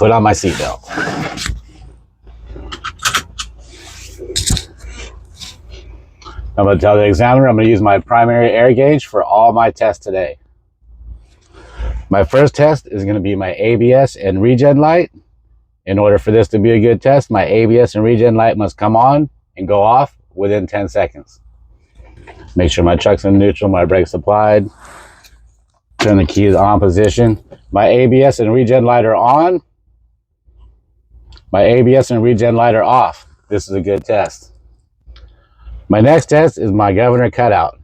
put on my seatbelt. I'm going to tell the examiner I'm going to use my primary air gauge for all my tests today. My first test is going to be my ABS and regen light. In order for this to be a good test, my ABS and regen light must come on and go off within 10 seconds. Make sure my truck's in neutral, my brakes applied. Turn the keys on position. My ABS and regen light are on. My ABS and regen light are off. This is a good test. My next test is my governor cutout.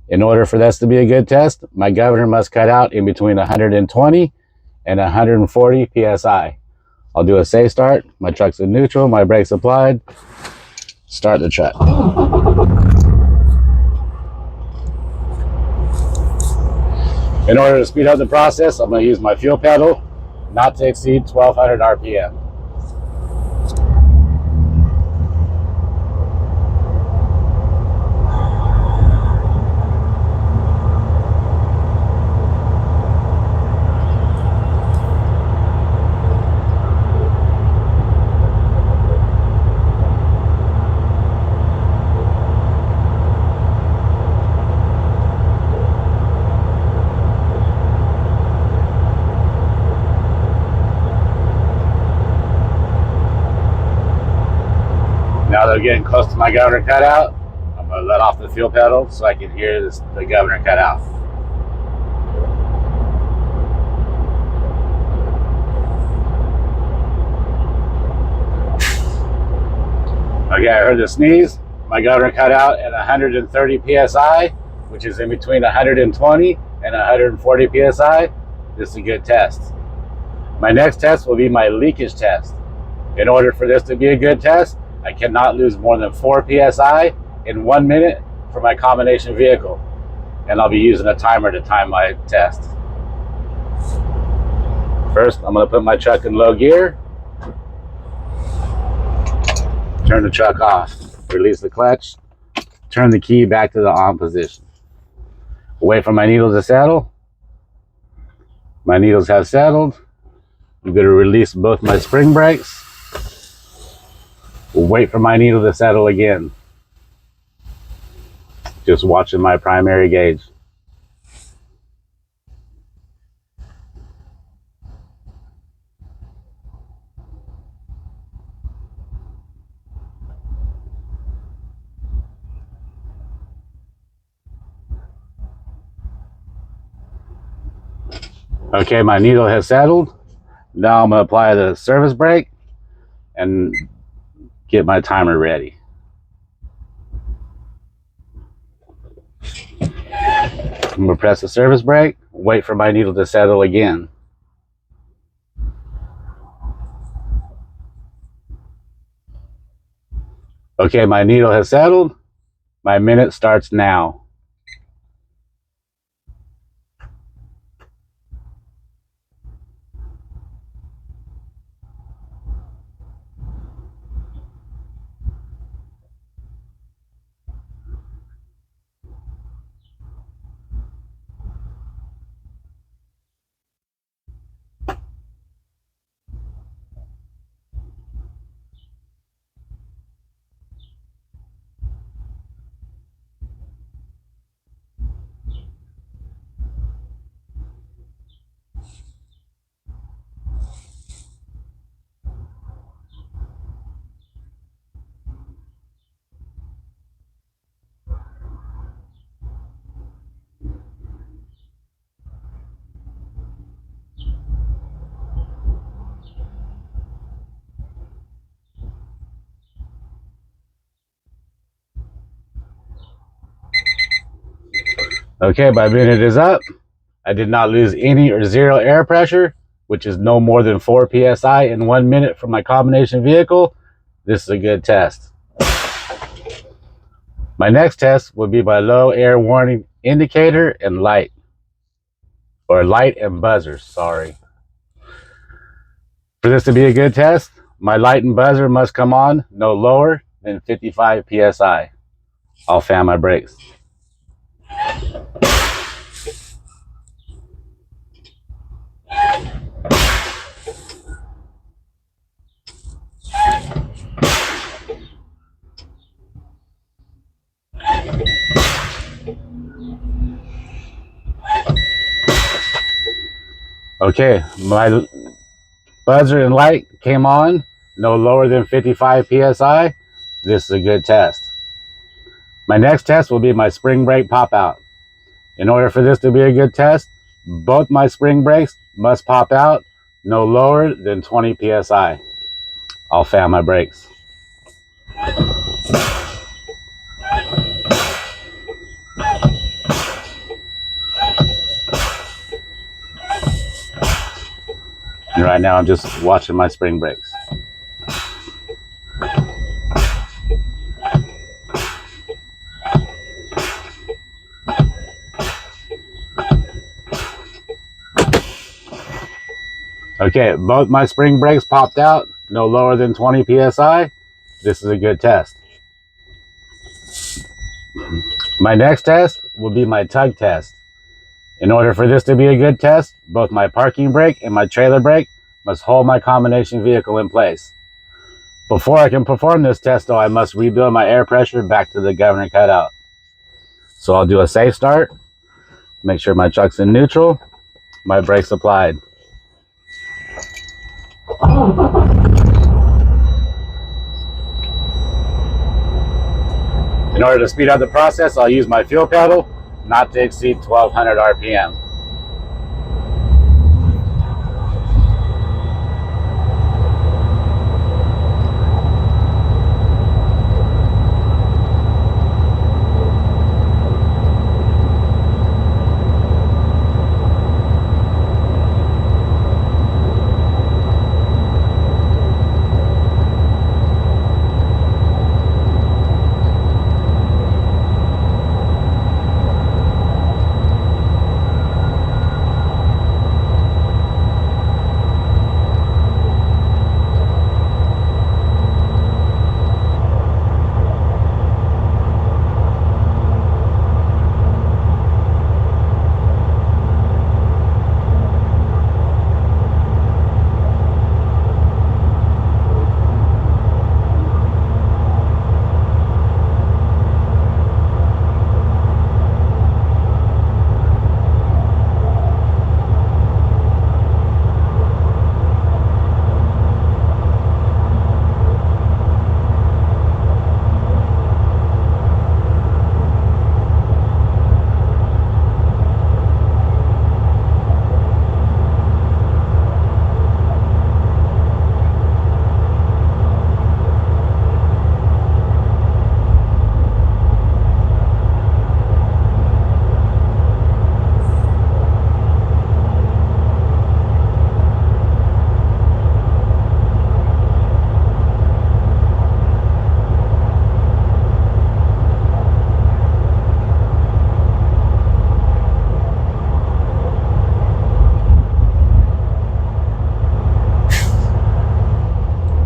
In order for this to be a good test, my governor must cut out in between 120 and 140 psi. I'll do a safe start. My truck's in neutral, my brakes applied. Start the truck. In order to speed up the process, I'm going to use my fuel pedal, not to exceed 1200 RPM. Now they're getting close to my governor cutout, I'm going to let off the fuel pedal so I can hear the governor cutout. Okay, I heard the sneeze. My governor cut out at 130 psi, which is in between 120 and 140 psi. This is a good test. My next test will be my leakage test. In order for this to be a good test, I cannot lose more than 4 psi in 1 minute for my combination vehicle. And I'll be using a timer to time my test. First, I'm going to put my truck in low gear. Turn the truck off. Release the clutch. Turn the key back to the on position. Wait for my needles to settle. My needles have settled. I'm going to release both my spring brakes. Wait for my needle to settle again. Just watching my primary gauge. Okay, my needle has settled. Now I'm going to apply the service brake and get my timer ready. I'm going to press the service brake, wait for my needle to settle again. Okay, my needle has settled. My minute starts now. Okay, my minute is up. I did not lose any or zero air pressure, which is no more than 4 psi in 1 minute from my combination vehicle. This is a good test. My next test will be my low air warning indicator and light. Or light and buzzer, sorry. For this to be a good test, my light and buzzer must come on no lower than 55 psi. I'll fan my brakes. Okay, my buzzer and light came on, no lower than 55 psi. This is a good test. My next test will be my spring brake pop out. In order for this to be a good test, both my spring brakes must pop out no lower than 20 psi. I'll fan my brakes. And right now I'm just watching my spring brakes. Okay, both my spring brakes popped out, no lower than 20 psi. This is a good test. My next test will be my tug test. In order for this to be a good test, both my parking brake and my trailer brake must hold my combination vehicle in place. Before I can perform this test though, I must rebuild my air pressure back to the governor cutout. So I'll do a safe start, make sure my truck's in neutral, my brakes applied. In order to speed up the process, I'll use my fuel pedal, not to exceed 1200 RPM.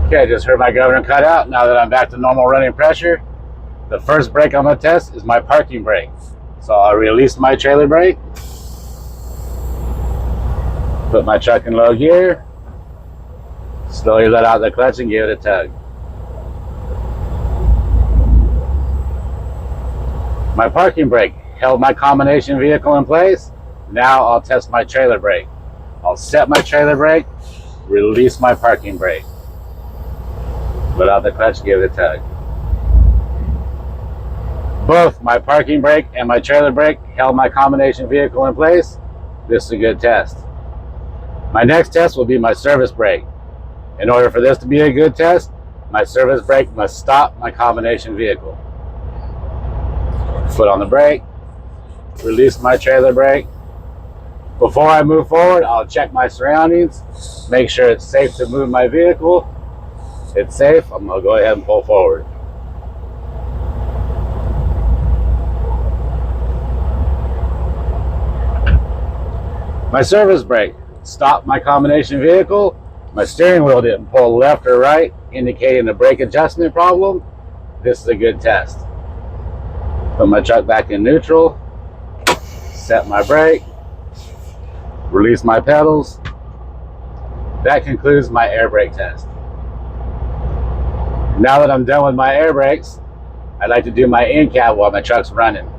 Okay, I just heard my governor cut out. Now that I'm back to normal running pressure, the first brake I'm going to test is my parking brake. So I'll release my trailer brake, put my truck in low gear, slowly let out the clutch and give it a tug. My parking brake held my combination vehicle in place. Now I'll test my trailer brake. I'll set my trailer brake, release my parking brake. Let out the clutch, give it a tug. Both my parking brake and my trailer brake held my combination vehicle in place. This is a good test. My next test will be my service brake. In order for this to be a good test, my service brake must stop my combination vehicle. Foot on the brake, release my trailer brake. Before I move forward, I'll check my surroundings, make sure it's safe to move my vehicle. It's safe, I'm going to go ahead and pull forward. My service brake stopped my combination vehicle. My steering wheel didn't pull left or right, indicating the brake adjustment problem. This is a good test. Put my truck back in neutral, set my brake, release my pedals. That concludes my air brake test. Now that I'm done with my air brakes, I'd like to do my in cab while my truck's running.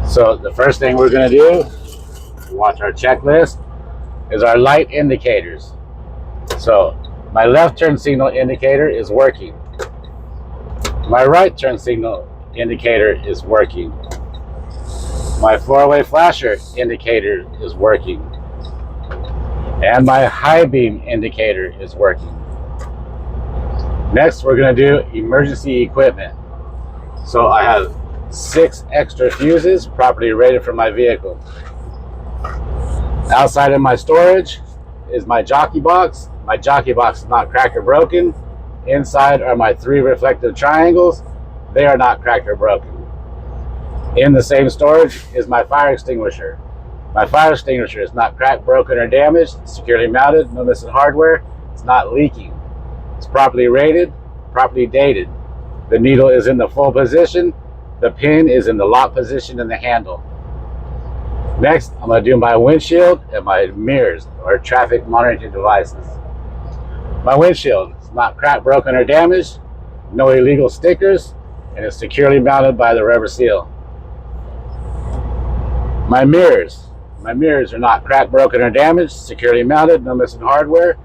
So the first thing we're going to do, watch our checklist. is our light indicators. So my left turn signal indicator is working. My right turn signal indicator is working. My four-way flasher indicator is working. And my high beam indicator is working. Next, we're going to do emergency equipment. So I have 6 extra fuses properly rated for my vehicle. Outside of my storage is my jockey box. My jockey box is not cracked or broken. Inside are my 3 reflective triangles. They are not cracked or broken. In the same storage is my fire extinguisher. My fire extinguisher is not cracked, broken, or damaged. It's securely mounted, no missing hardware. It's not leaking. It's properly rated, properly dated. The needle is in the full position. The pin is in the lock position in the handle. Next, I'm going to do my windshield and my mirrors, or traffic monitoring devices. My windshield is not cracked, broken, or damaged. No illegal stickers, and it's securely mounted by the rubber seal. My mirrors are not cracked, broken, or damaged, securely mounted, no missing hardware,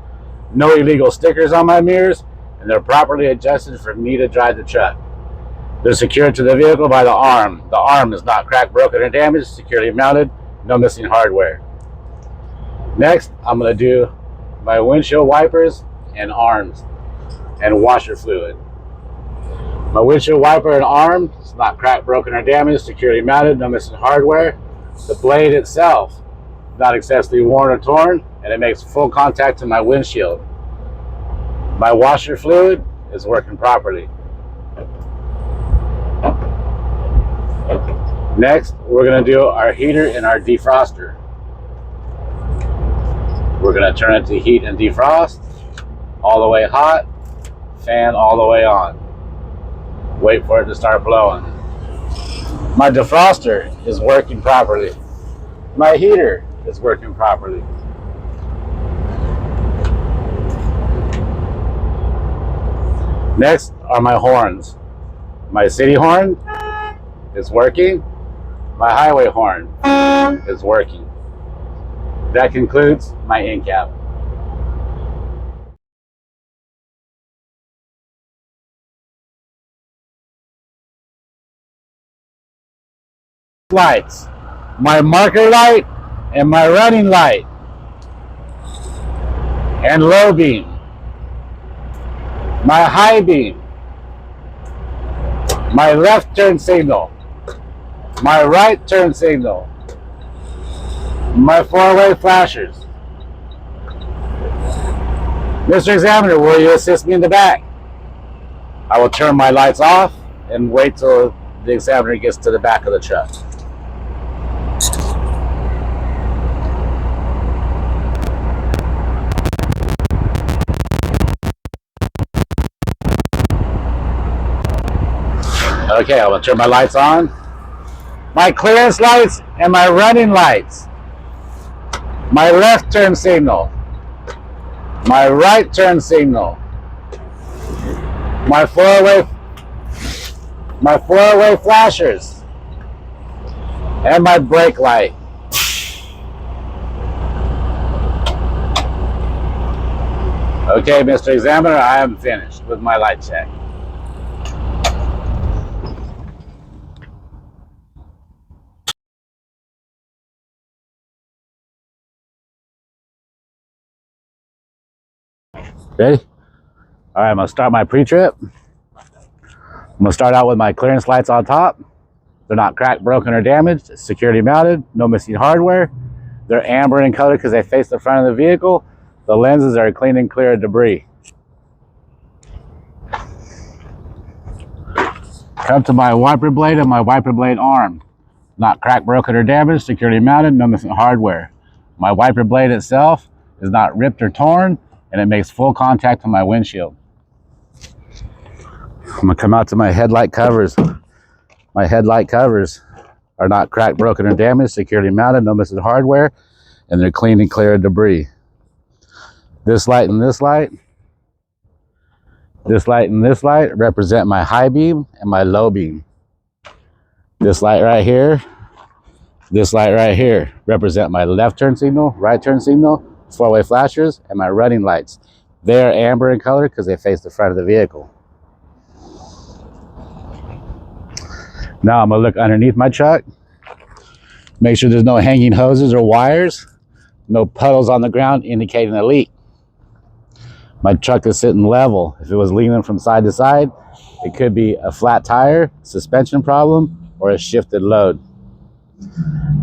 no illegal stickers on my mirrors, and they're properly adjusted for me to drive the truck. They're secured to the vehicle by the arm. The arm is not cracked, broken, or damaged, securely mounted, no missing hardware. Next, I'm going to do my windshield wipers and arms and washer fluid. My windshield wiper and arm is not cracked, broken, or damaged, securely mounted, no missing hardware. The blade itself, not excessively worn or torn, and it makes full contact to my windshield. My washer fluid is working properly. Next, we're going to do our heater and our defroster. We're going to turn it to heat and defrost, all the way hot, fan all the way on. Wait for it to start blowing. My defroster is working properly. My heater is working properly. Next are my horns. My city horn is working. My highway horn is working. That concludes my in-cab. Lights, my marker light and my running light and low beam, my high beam, my left turn signal, my right turn signal, my four-way flashers. Mr. Examiner, will you assist me in the back? I will turn my lights off and wait till the examiner gets to the back of the truck. Okay, I'm going to turn my lights on. My clearance lights and my running lights. My left turn signal. My right turn signal. My four-way flashers. And my brake light. Okay, Mr. Examiner, I am finished with my light check. Ready? All right, I'm gonna start my pre-trip. I'm gonna start out with my clearance lights on top. They're not cracked, broken, or damaged. It's security mounted, no missing hardware. They're amber in color because they face the front of the vehicle. The lenses are clean and clear of debris. Come to my wiper blade and my wiper blade arm. Not cracked, broken, or damaged, security mounted, no missing hardware. My wiper blade itself is not ripped or torn, and it makes full contact to my windshield. I'm gonna come out to my headlight covers. My headlight covers are not cracked, broken, or damaged, securely mounted, no missing hardware, and they're clean and clear of debris. This light and this light, this light and this light represent my high beam and my low beam. This light right here, this light right here represent my left turn signal, right turn signal, four-way flashers, and my running lights. They are amber in color because they face the front of the vehicle. Now I'm gonna look underneath my truck, make sure there's no hanging hoses or wires, no puddles on the ground indicating a leak. My truck is sitting level. If it was leaning from side to side, it could be a flat tire, suspension problem, or a shifted load.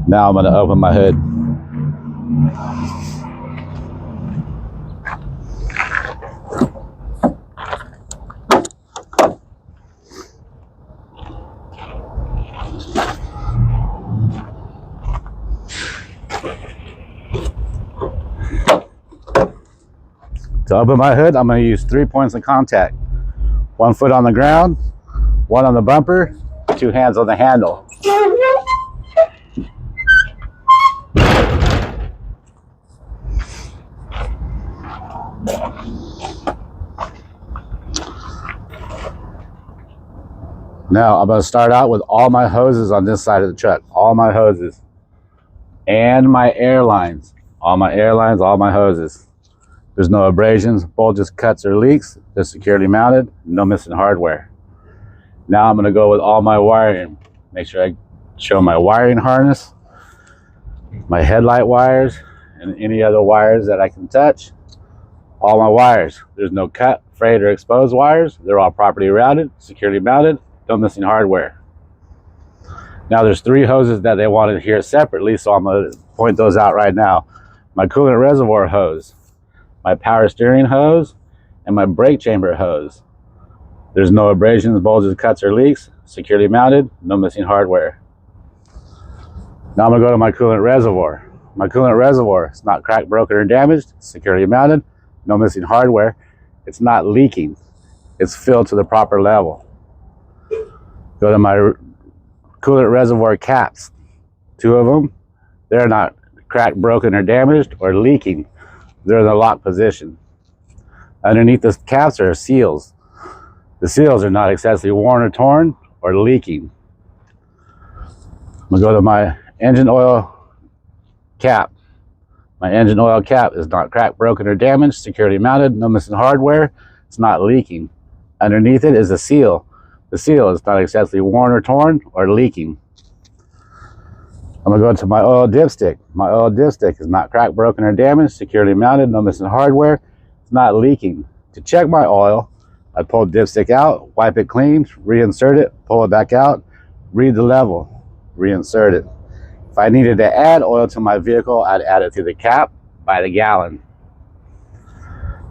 Now I'm gonna open my hood. To open my hood, I'm going to use 3 points of contact. 1 foot on the ground, 1 on the bumper, 2 hands on the handle. Now I'm going to start out with all my hoses on this side of the truck. All my hoses. And my air lines. All my air lines, all my hoses. There's no abrasions, bulges, cuts, or leaks. They're securely mounted, no missing hardware. Now I'm going to go with all my wiring. Make sure I show my wiring harness, my headlight wires, and any other wires that I can touch. All my wires. There's no cut, frayed, or exposed wires. They're all properly routed, securely mounted, no missing hardware. Now there's 3 hoses that they wanted here separately, so I'm going to point those out right now. My coolant reservoir hose, my power steering hose, and my brake chamber hose. There's no abrasions, bulges, cuts, or leaks. Securely mounted, no missing hardware. Now I'm going to go to my coolant reservoir. My coolant reservoir is not cracked, broken, or damaged. Securely mounted, no missing hardware. It's not leaking. It's filled to the proper level. Go to my coolant reservoir caps. 2 of them. They're not cracked, broken, or damaged, or leaking. They're in the lock position. Underneath the caps are seals. The seals are not excessively worn or torn or leaking. I'm going to go to my engine oil cap. My engine oil cap is not cracked, broken, or damaged, securely mounted, no missing hardware. It's not leaking. Underneath it is a seal. The seal is not excessively worn or torn or leaking. I'm going to go to my oil dipstick. My oil dipstick is not cracked, broken, or damaged, securely mounted, no missing hardware. It's not leaking. To check my oil, I pull the dipstick out, wipe it clean, reinsert it, pull it back out, read the level, reinsert it. If I needed to add oil to my vehicle, I'd add it through the cap by the gallon.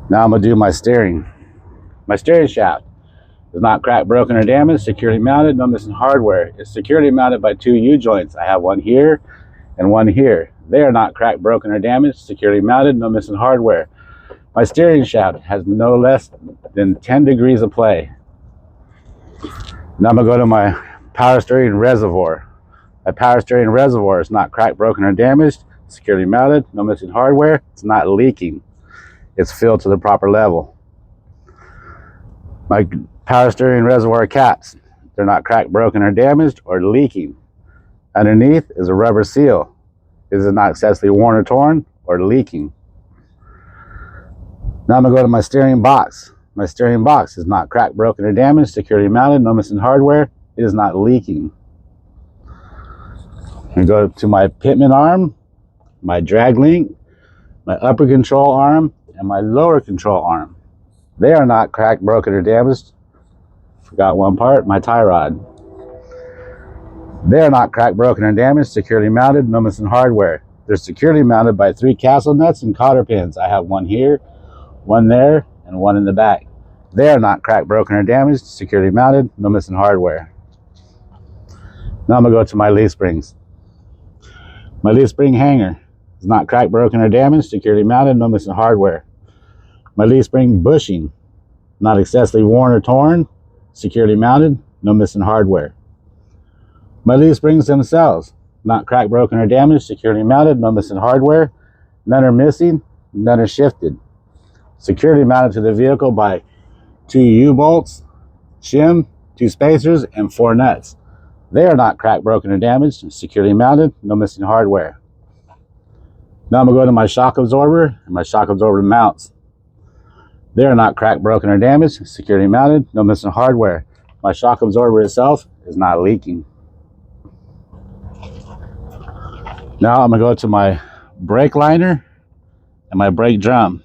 Now I'm going to do my steering. My steering shaft is not cracked, broken, or damaged, securely mounted, no missing hardware. It's securely mounted by 2 U-joints. I have one here and one here. They are not cracked, broken, or damaged, securely mounted, no missing hardware. My steering shaft has no less than 10 degrees of play. Now I'm going to go to my power steering reservoir. My power steering reservoir is not cracked, broken, or damaged, securely mounted, no missing hardware. It's not leaking. It's filled to the proper level. My power steering reservoir caps, they're not cracked, broken, or damaged, or leaking. Underneath is a rubber seal. It is not excessively worn or torn or leaking. Now I'm going to go to my steering box. My steering box is not cracked, broken, or damaged, securely mounted, no missing hardware. It is not leaking. I'm going to go to my pitman arm, my drag link, my upper control arm, and my lower control arm. They are not cracked, broken, or damaged. Forgot one part, my tie rod. They are not cracked, broken, or damaged, securely mounted, no missing hardware. They're securely mounted by 3 castle nuts and cotter pins. I have one here, one there, and one in the back. They are not cracked, broken, or damaged, securely mounted, no missing hardware. Now I'm going to go to my leaf springs. My leaf spring hanger is not cracked, broken, or damaged, securely mounted, no missing hardware. My leaf spring bushing, not excessively worn or torn, securely mounted, no missing hardware. My leaf springs themselves, not cracked, broken, or damaged, securely mounted, no missing hardware. None are missing, none are shifted. Securely mounted to the vehicle by 2 U-bolts, shim, 2 spacers, and 4 nuts. They are not cracked, broken, or damaged, securely mounted, no missing hardware. Now I'm gonna go to my shock absorber and my shock absorber mounts. They are not cracked, broken, or damaged, securely mounted, no missing hardware. My shock absorber itself is not leaking. Now I'm gonna go to my brake liner and my brake drum.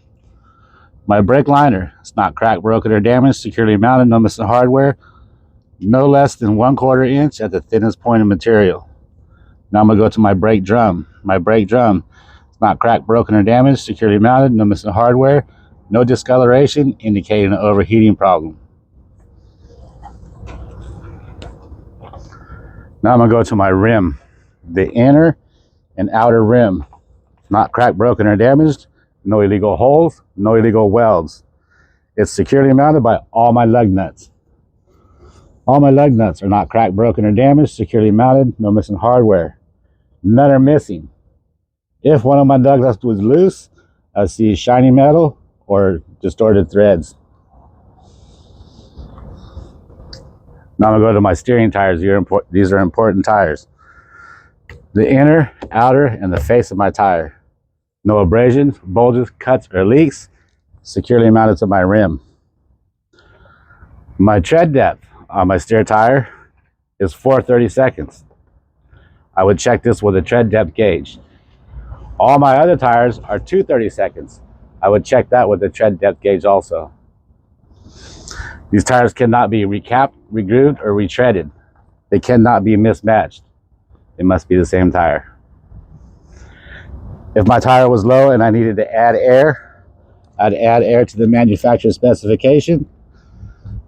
My brake liner is not cracked, broken, or damaged, securely mounted, no missing hardware, no less than 1/4 inch at the thinnest point of material. Now I'm gonna go to my brake drum. My brake drum is not cracked, broken, or damaged, securely mounted, no missing hardware, no discoloration indicating an overheating problem. Now I'm gonna go to my rim, the inner and outer rim, not cracked, broken, or damaged, no illegal holes, no illegal welds. It's securely mounted by all my lug nuts. All my lug nuts are not cracked, broken, or damaged, securely mounted, no missing hardware. None are missing. If one of my lug nuts was loose, I see shiny metal or distorted threads. Now I'm gonna go to my steering tires. These are important tires. The inner, outer, and the face of my tire. No abrasions, bulges, cuts, or leaks. Securely mounted to my rim. My tread depth on my steer tire is 4/32. I would check this with a tread depth gauge. All my other tires are 2/32. I would check that with a tread depth gauge also. These tires cannot be recapped, regrooved, or retreaded. They cannot be mismatched. It must be the same tire. If my tire was low and I needed to add air, I'd add air to the manufacturer's specification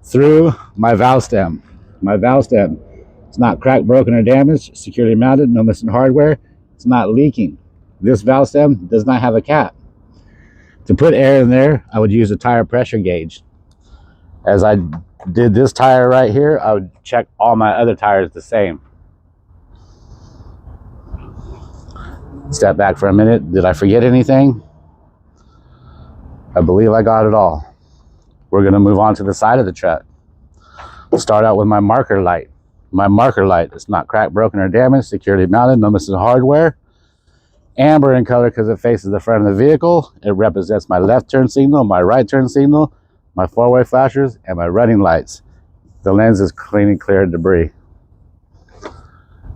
through my valve stem. My valve stem is not cracked, broken, or damaged, securely mounted, no missing hardware. It's not leaking. This valve stem does not have a cap. To put air in there, I would use a tire pressure gauge. As I did this tire right here, I would check all my other tires the same. Step back for a minute. Did I forget anything? I believe I got it all. We're gonna move on to the side of the truck. We'll start out with my marker light. My marker light is not cracked, broken, or damaged, securely mounted, no missing hardware. Amber in color because it faces the front of the vehicle. It represents my left turn signal, my right turn signal, my four-way flashers, and my running lights. The lens is clean and clear of debris.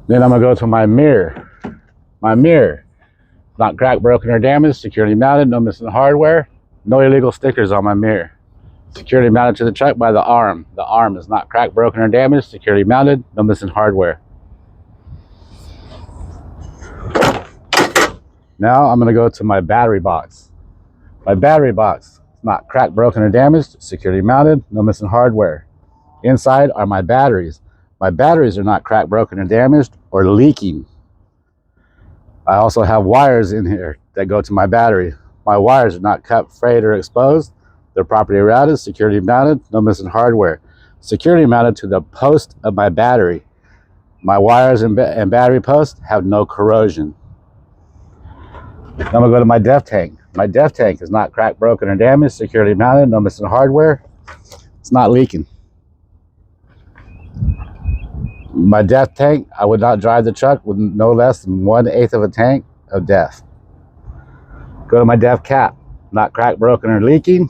Then I'm gonna go to my mirror. My mirror, not cracked, broken, or damaged, securely mounted, no missing hardware, no illegal stickers on my mirror. Securely mounted to the truck by the arm. The arm is not cracked, broken, or damaged, securely mounted, no missing hardware. Now I'm gonna go to my battery box. My battery box is not cracked, broken, or damaged, securely mounted, no missing hardware. Inside are my batteries. My batteries are not cracked, broken, or damaged, or leaking. I also have wires in here that go to my battery. My wires are not cut, frayed, or exposed. They're properly routed, securely mounted, no missing hardware. Securely mounted to the post of my battery. My wires and battery posts have no corrosion. Now I'm gonna go to my def tank. My def tank is not cracked, broken, or damaged, securely mounted, no missing hardware. It's not leaking. My def tank, I would not drive the truck with no less than 1/8 of a tank of def. Go to my def cap, not cracked, broken, or leaking.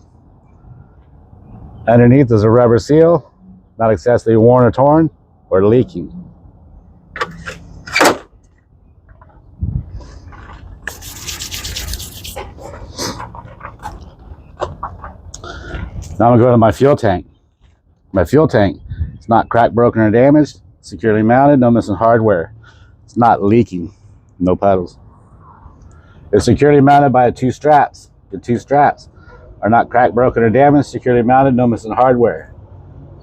Underneath is a rubber seal, not excessively worn or torn or leaking. Now I'm gonna go to my fuel tank. My fuel tank, it's not cracked, broken, or damaged, securely mounted, no missing hardware. It's not leaking, no puddles. It's securely mounted by two straps. The two straps are not cracked, broken, or damaged, securely mounted, no missing hardware.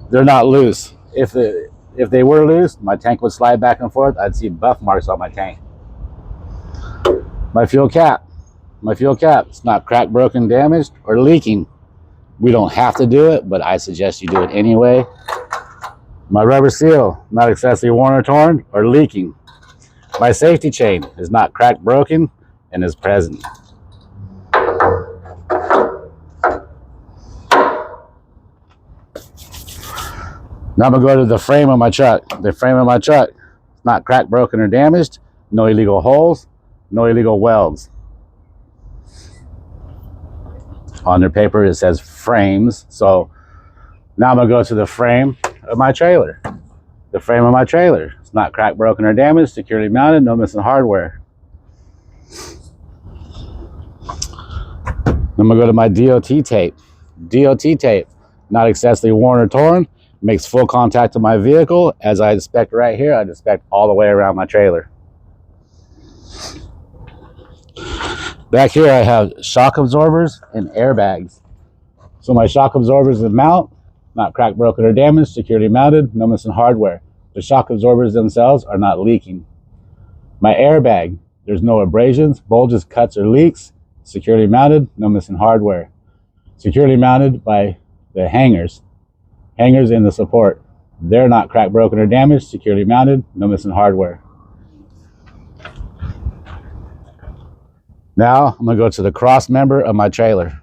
They're not loose. If they were loose, my tank would slide back and forth. I'd see buff marks on my tank. My fuel cap. My fuel cap, it's not cracked, broken, damaged, or leaking. We don't have to do it, but I suggest you do it anyway. My rubber seal, not excessively worn or torn or leaking. My safety chain is not cracked, broken, and is present. Now I'm gonna go to the frame of my truck. The frame of my truck is not cracked, broken, or damaged. No illegal holes, no illegal welds. On their paper, it says frames. So now I'm gonna go to the frame of my trailer. The frame of my trailer. It's not cracked, broken, or damaged. Securely mounted, no missing hardware. I'm gonna go to my DOT tape. DOT tape, not excessively worn or torn, makes full contact with my vehicle. As I inspect right here, I inspect all the way around my trailer. Back here, I have shock absorbers and airbags. So my shock absorbers and mount, not cracked, broken, or damaged, securely mounted, no missing hardware. The shock absorbers themselves are not leaking. My airbag, there's no abrasions, bulges, cuts, or leaks, securely mounted, no missing hardware. Securely mounted by the hangers in the support. They're not cracked, broken, or damaged, securely mounted, no missing hardware. Now I'm gonna go to the cross member of my trailer.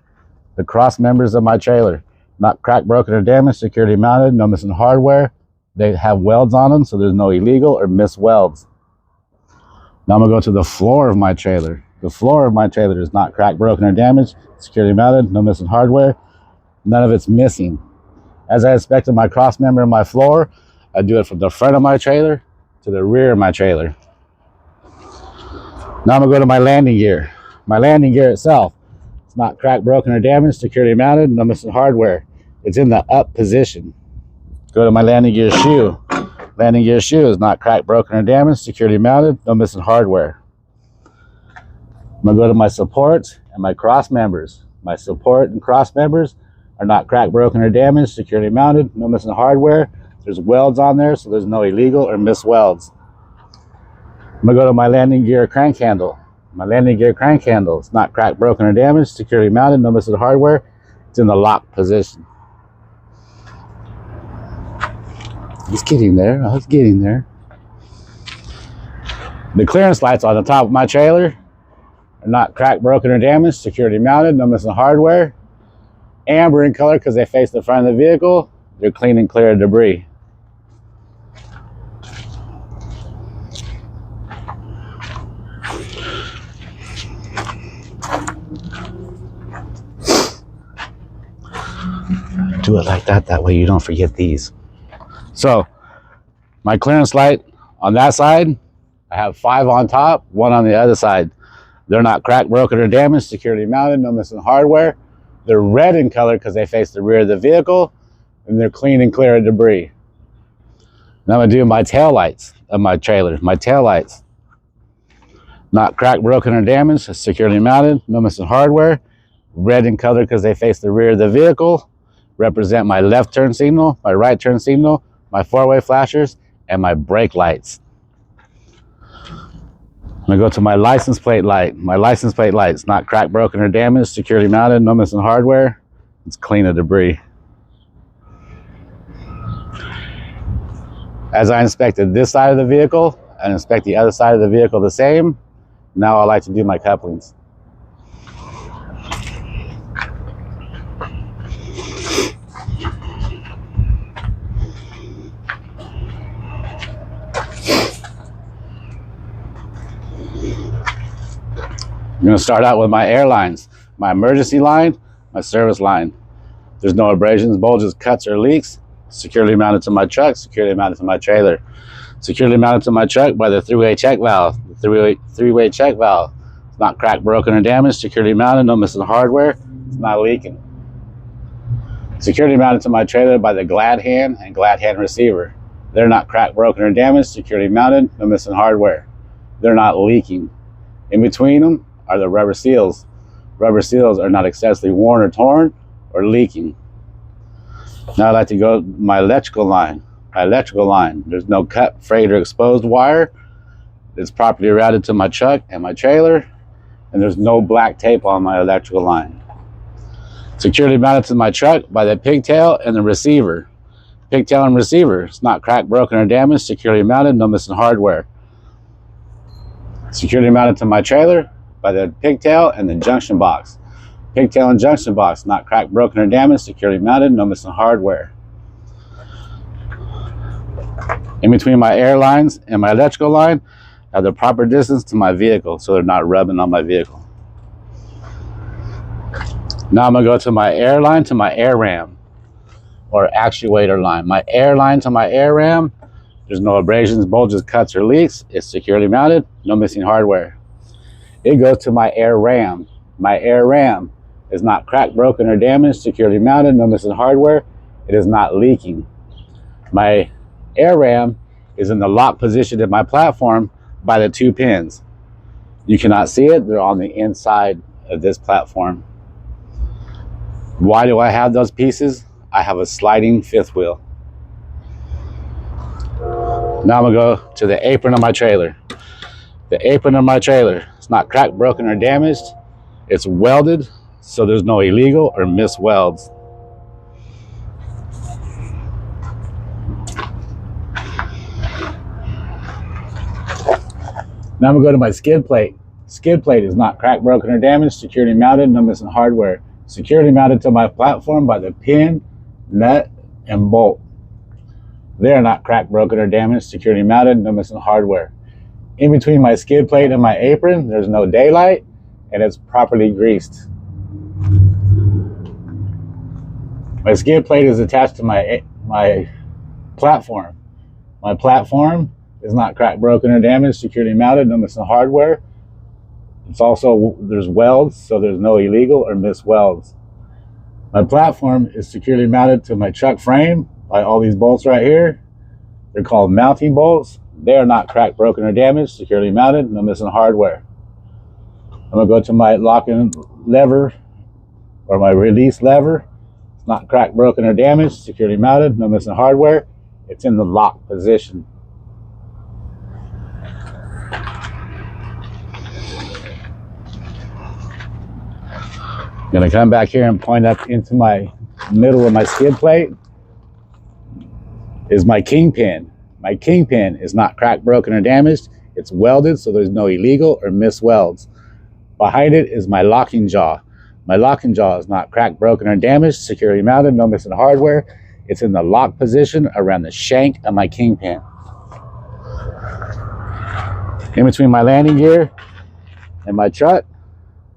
The cross members of my trailer, not cracked, broken, or damaged, securely mounted, no missing hardware. They have welds on them, so there's no illegal or missed welds. Now I'm gonna go to the floor of my trailer. The floor of my trailer is not cracked, broken, or damaged, securely mounted, no missing hardware. None of it's missing. As I inspected my cross member of my floor, I do it from the front of my trailer to the rear of my trailer. Now I'm gonna go to my landing gear. My landing gear itself, it's not cracked, broken, or damaged, securely mounted, no missing hardware. It's in the up position. Go to my landing gear shoe. Landing gear shoe is not cracked, broken, or damaged, securely mounted, no missing hardware. I'm gonna go to my supports and my cross members. My support and cross members are not cracked, broken, or damaged, securely mounted, no missing hardware. There's welds on there, so there's no illegal or missed welds. I'm gonna go to my landing gear crank handle. My landing gear crank handle, it's not cracked, broken, or damaged, securely mounted, no missing hardware. It's in the lock position. It's getting there. Oh, it's getting there. The clearance lights on the top of my trailer are not cracked, broken, or damaged, securely mounted, no missing hardware. Amber in color because they face the front of the vehicle. They're clean and clear of debris. Do it like that. That way you don't forget these. So my clearance light on that side, I have 5 on top, 1 on the other side. They're not cracked, broken, or damaged, securely mounted, no missing hardware. They're red in color because they face the rear of the vehicle, and they're clean and clear of debris. Now I'm gonna do my tail lights of my trailer. My tail lights, not cracked, broken, or damaged, securely mounted, no missing hardware. Red in color because they face the rear of the vehicle, represent my left turn signal, my right turn signal, my 4-way flashers, and my brake lights. I'm gonna go to my license plate light. My license plate light, it's not cracked, broken, or damaged, securely mounted, no missing hardware. It's clean of debris. As I inspected this side of the vehicle, I inspect the other side of the vehicle the same. Now I like to do my couplings. I'm going to start out with my airlines, my emergency line, my service line. There's no abrasions, bulges, cuts, or leaks. Securely mounted to my truck, securely mounted to my trailer. Securely mounted to my truck by the 3-way check valve. The three-way check valve. It's not cracked, broken, or damaged. Securely mounted, no missing hardware. It's not leaking. Securely mounted to my trailer by the glad hand and glad hand receiver. They're not cracked, broken, or damaged. Securely mounted, no missing hardware. They're not leaking. In between them are the rubber seals. Rubber seals are not excessively worn or torn or leaking. Now I'd like to go my electrical line. My electrical line, there's no cut, frayed, or exposed wire. It's properly routed to my truck and my trailer, and there's no black tape on my electrical line. Securely mounted to my truck by the pigtail and the receiver. Pigtail and receiver, it's not cracked, broken, or damaged. Securely mounted, no missing hardware. Securely mounted to my trailer by the pigtail and the junction box. Pigtail and junction box, not cracked, broken, or damaged, securely mounted, no missing hardware. In between my air lines and my electrical line, I have the proper distance to my vehicle so they're not rubbing on my vehicle. Now I'm gonna go to my air line to my air ram, or actuator line. My air line to my air ram, there's no abrasions, bulges, cuts, or leaks. It's securely mounted, no missing hardware. It goes to my air ram. My air ram is not cracked, broken, or damaged, securely mounted, no missing hardware. It is not leaking. My air ram is in the lock position in my platform by the 2 pins. You cannot see it, they're on the inside of this platform. Why do I have those pieces? I have a sliding fifth wheel. Now I'm gonna go to the apron of my trailer. The apron of my trailer, it's not cracked, broken, or damaged. It's welded, so there's no illegal or missed welds. Now I'm gonna go to my skid plate. Skid plate is not cracked, broken, or damaged, securely mounted, no missing hardware. Securely mounted to my platform by the pin, nut, and bolt. They are not cracked, broken, or damaged, securely mounted, no missing hardware. In between my skid plate and my apron, there's no daylight, and it's properly greased. My skid plate is attached to my platform. My platform is not cracked, broken, or damaged, securely mounted, no missing hardware. It's also, there's welds, so there's no illegal or missed welds. My platform is securely mounted to my truck frame by all these bolts right here. They're called mounting bolts. They are not cracked, broken, or damaged, securely mounted, no missing hardware. I'm gonna go to my locking lever or my release lever. It's not cracked, broken, or damaged, securely mounted, no missing hardware. It's in the lock position. I'm gonna come back here and point up into my middle of my skid plate is my kingpin. My kingpin is not cracked, broken, or damaged. It's welded, so there's no illegal or missed welds. Behind it is my locking jaw. My locking jaw is not cracked, broken, or damaged, securely mounted, no missing hardware. It's in the lock position around the shank of my kingpin. In between my landing gear and my truck,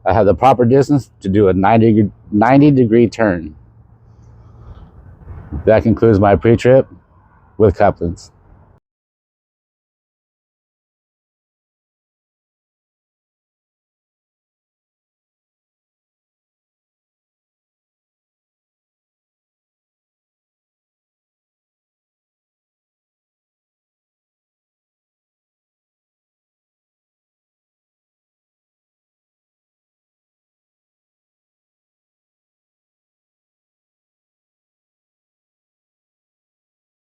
I have the proper distance to do a 90-degree turn. That concludes my pre-trip with Couplings.